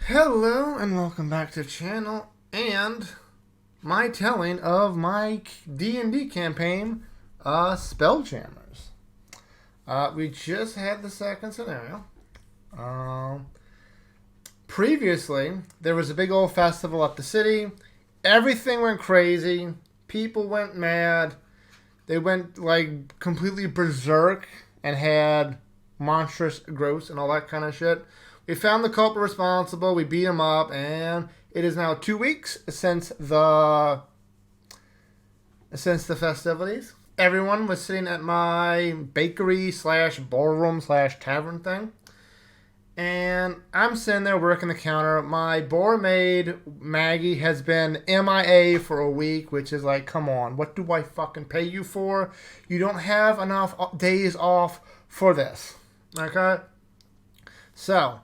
Hello and welcome back to the channel and my telling of my D&D campaign, Spelljammers. We just had the second scenario. Previously, there was a big old festival at the city. Everything went crazy. People went mad. They went like completely berserk and had monstrous growths and all that kind of shit. We found the culprit responsible. We beat him up, and it is now 2 weeks since the festivities. Everyone was sitting at my bakery slash ballroom slash tavern thing, and I'm sitting there working the counter. My barmaid Maggie has been MIA for a week, which is like, come on, what do I fucking pay you for? You don't have enough days off for this, okay? So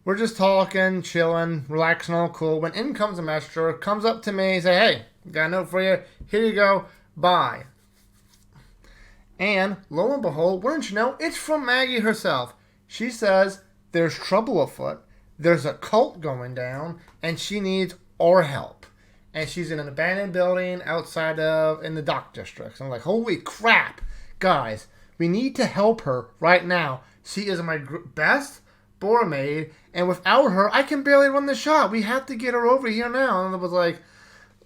we're just talking, chilling, relaxing, all cool. When in comes a messenger, comes up to me, say, hey, got a note for you. Here you go. Bye. And lo and behold, wouldn't you know, it's from Maggie herself. She says there's trouble afoot. There's a cult going down, and she needs our help. And she's in an abandoned building outside of, in the dock district. So I'm like, holy crap, guys, we need to help her right now. She is my best barmaid, and without her, I can barely run the shop. We have to get her over here now. And it was like,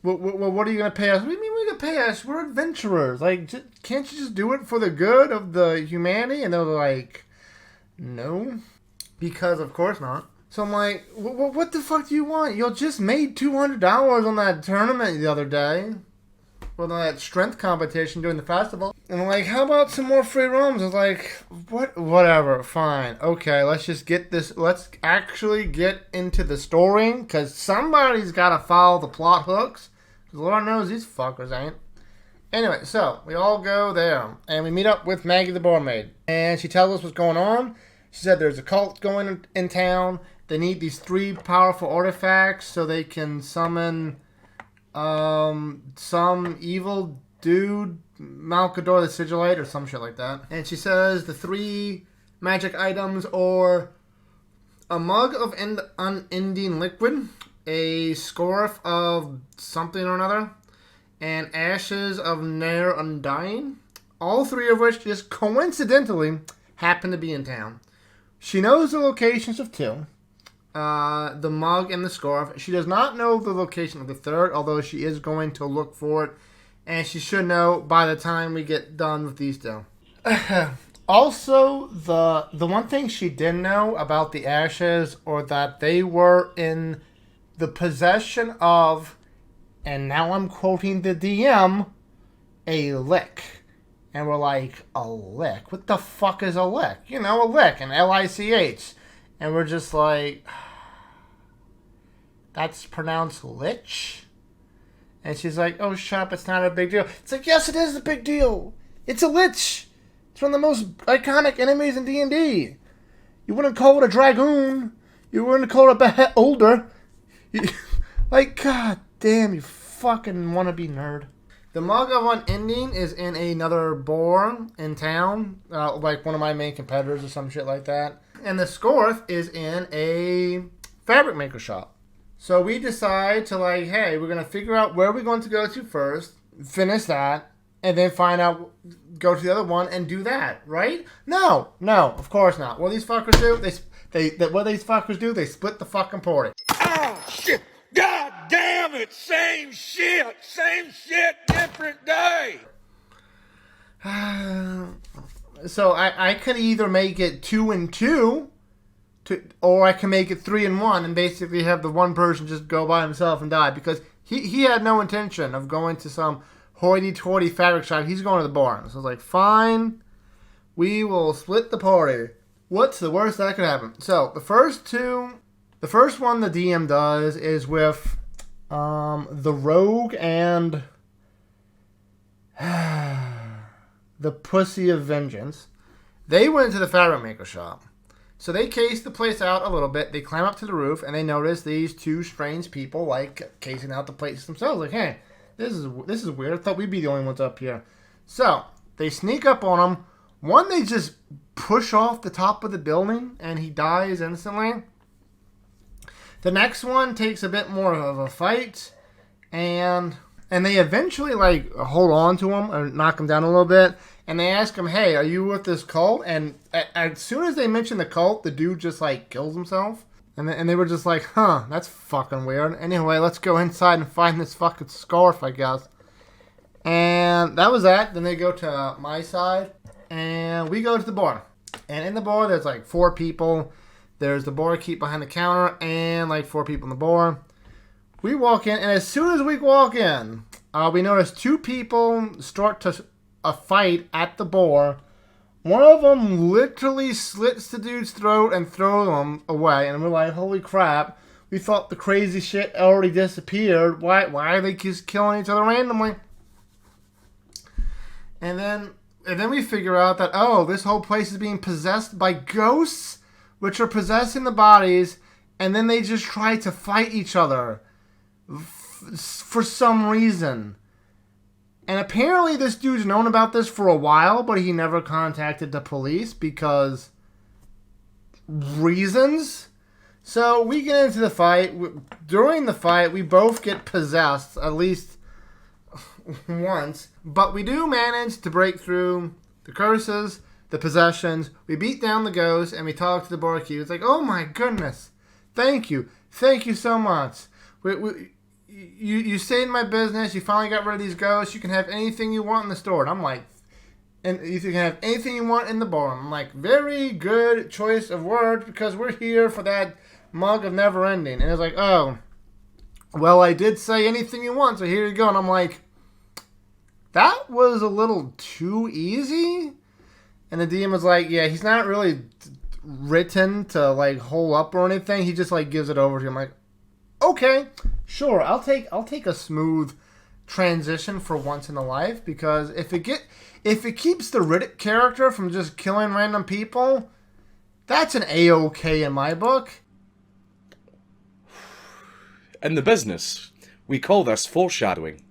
well, what are you going to pay us? What do you mean we can pay us? We're adventurers. Like, can't you just do it for the good of the humanity? And they were like, no, because of course not. So I'm like, what the fuck do you want? You just made $200 on that tournament the other day. Well, that strength competition during the festival. And I'm like, how about some more free roams? I was like, whatever, fine. Okay, let's just get this. Let's actually get into the story. Because somebody's got to follow the plot hooks. Because Lord knows these fuckers ain't. Anyway, so we all go there. And we meet up with Maggie the barmaid. And she tells us what's going on. She said there's a cult going in town. They need these 3 powerful artifacts so they can summon some evil dude, Malcador the Sigillite, or some shit like that. And she says the 3 magic items are a mug of unending liquid, a scarf of something or another, and ashes of ne'er undying. All 3 of which just coincidentally happen to be in town. She knows the locations of 2. The mug and the scarf. She does not know the location of the 3rd, although she is going to look for it, and she should know by the time we get done with these 2. Also, the one thing she did know about the ashes, or that they were in the possession of, and now I'm quoting the DM, a lick. And we're like, a lick? What the fuck is a lick? You know, a lick, an Lich. And we're just like, that's pronounced lich? And she's like, oh, shut up, it's not a big deal. It's like, yes, it is a big deal. It's a lich. It's one of the most iconic enemies in D&D. You wouldn't call it a dragoon. You wouldn't call it a beholder. Like, god damn, you fucking wannabe nerd. The mug of unending is in another bar in town, like one of my main competitors or some shit like that. And the scarf is in a fabric maker shop. So we decide to like, hey, we're going to figure out where we're going to go to first, finish that, and then find out, go to the other one and do that, right? No, of course not. What these fuckers do, they split the fucking party. Oh, shit. God damn it. Same shit, different day. So I could either make it 2 and 2, or I can make it 3 and 1, and basically have the one person just go by himself and die, because he had no intention of going to some hoity-toity fabric shop. He's going to the bar. So I was like, fine, we will split the party. What's the worst that could happen? So the first one the DM does is with the rogue and the pussy of vengeance. They went to the fabric maker shop. So they cased the place out a little bit. They climb up to the roof, and they notice these 2 strange people, like, casing out the place themselves. Like, hey, this is weird. I thought we'd be the only ones up here. So they sneak up on them. One, they just push off the top of the building, and he dies instantly. The next one takes a bit more of a fight, and they eventually like hold on to him or knock him down a little bit, and they ask him, "Hey, are you with this cult?" And as soon as they mention the cult, the dude just like kills himself, and they were just like, "Huh, that's fucking weird." Anyway, let's go inside and find this fucking scarf, I guess. And that was that. Then they go to my side, and we go to the bar. And in the bar, there's like 4 people. There's the barkeep behind the counter and like 4 people in the bar. We walk in, and as soon as we walk in, we notice 2 people start to a fight at the bar. One of them literally slits the dude's throat and throws him away. And we're like, holy crap. We thought the crazy shit already disappeared. Why are they just killing each other randomly? And then we figure out that, oh, this whole place is being possessed by ghosts, which are possessing the bodies, and then they just try to fight each other for some reason. And apparently this dude's known about this for a while, but he never contacted the police because reasons. So we get into the fight. During the fight, we both get possessed, at least once. But we do manage to break through the curses, the possessions. We beat down the ghost, and we talk to the barkeep. It's like, oh my goodness, thank you so much. You saved my business. You finally got rid of these ghosts. You can have anything you want in the store. And I'm like, and you can have anything you want in the bar. I'm like, very good choice of words, because we're here for that mug of never ending. And it's like, oh, well, I did say anything you want, so here you go. And I'm like, that was a little too easy. And the DM was like, yeah, he's not really written to like hold up or anything. He just like gives it over to you. I'm like, okay, sure. I'll take a smooth transition for once in a life, because if it keeps the Riddick character from just killing random people, that's an A-okay in my book. In the business, we call this foreshadowing.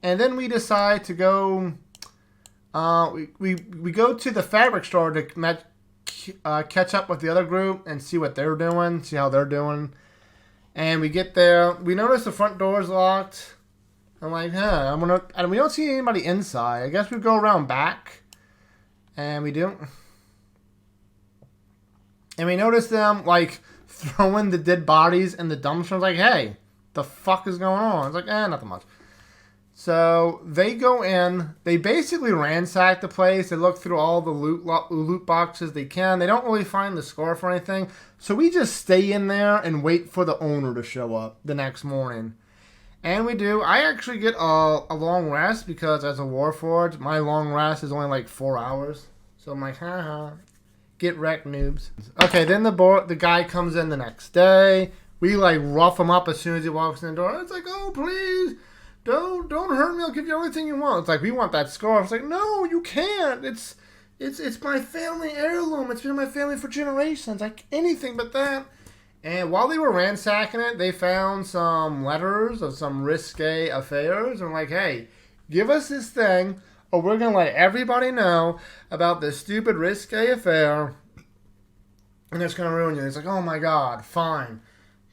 And then we decide to go. We go to the fabric store to catch up with the other group and see what they're doing, see how they're doing. And we get there. We notice the front door is locked. I'm like, and we don't see anybody inside. I guess we go around back, and we do. And we notice them like throwing the dead bodies in the dumpster. I was like, hey, the fuck is going on? It's like, nothing much. So they go in. They basically ransack the place. They look through all the loot boxes they can. They don't really find the scarf or anything. So we just stay in there and wait for the owner to show up the next morning. And we do. I actually get a long rest, because as a Warforged, my long rest is only like 4 hours. So I'm like, haha, get wrecked, noobs. Okay, then the guy comes in the next day. We like rough him up as soon as he walks in the door. It's like, oh, please. Don't hurt me. I'll give you everything you want. It's like, we want that scarf. It's like, no, you can't. It's my family heirloom. It's been my family for generations. Like anything but that. And while they were ransacking it, they found some letters of some risque affairs. And like, hey, give us this thing, or we're gonna let everybody know about this stupid risque affair, and it's gonna ruin you. It's like, oh my god, fine.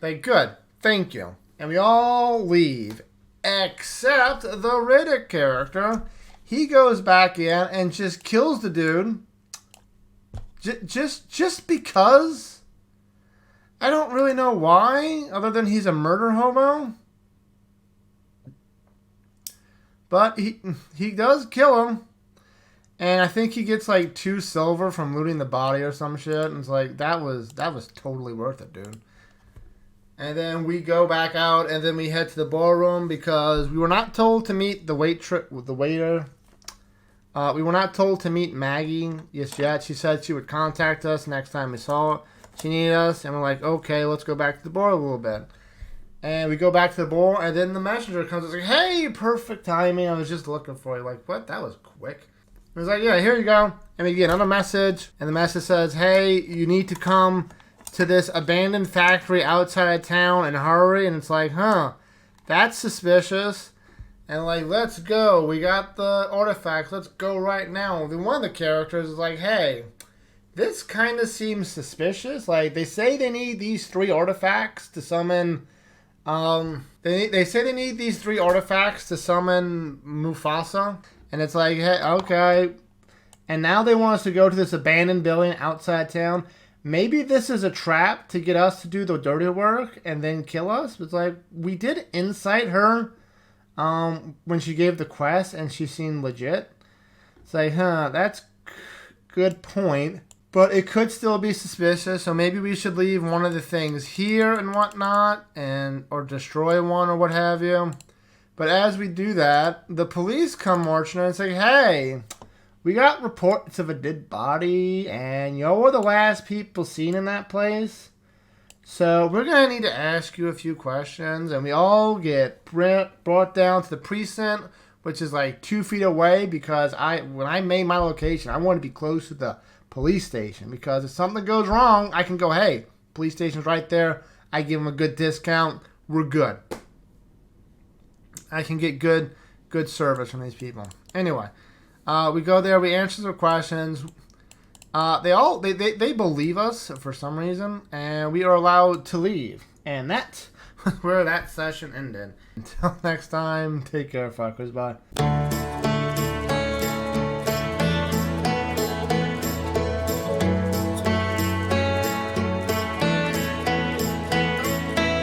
Like, good, thank you. And we all leave. Except the Riddick character. He goes back in and just kills the dude. Just because. I don't really know why, other than he's a murder hobo. But he does kill him. And I think he gets like 2 silver from looting the body or some shit. And it's like, that was totally worth it, dude. And then we go back out, and then we head to the ballroom, because we were not told to meet the waiter. We were not told to meet Maggie just yet. She said she would contact us next time we saw her. She needed us, and we're like, okay, let's go back to the bar a little bit. And we go back to the bar, and then the messenger comes and is like, hey, perfect timing. I was just looking for you. Like, what? That was quick. I was like, yeah, here you go. And we get another message, and the message says, hey, you need to come to this abandoned factory outside of town and hurry. And it's like, that's suspicious. And like, let's go. We got the artifacts. Let's go right now. Then one of the characters is like, hey, This kind of seems suspicious. Like, they say they need these 3 artifacts to summon. They say they need these 3 artifacts to summon Mufasa, and it's like, hey, okay. And now they want us to go to this abandoned building outside town. Maybe this is a trap to get us to do the dirty work and then kill us. It's like, we did incite her when she gave the quest, and she seemed legit. It's like, that's good point. But it could still be suspicious, so maybe we should leave one of the things here and whatnot, or destroy one or what have you. But as we do that, the police come marching in and say, hey, we got reports of a dead body, and y'all were the last people seen in that place. So we're going to need to ask you a few questions, and we all get brought down to the precinct, which is like 2 feet away, because when I made my location, I wanted to be close to the police station, because if something goes wrong, I can go, hey, police station's right there. I give them a good discount. We're good. I can get good service from these people. Anyway, we go there. We answer their questions. They believe us for some reason, and we are allowed to leave. And that's where that session ended. Until next time, take care, fuckers. Bye.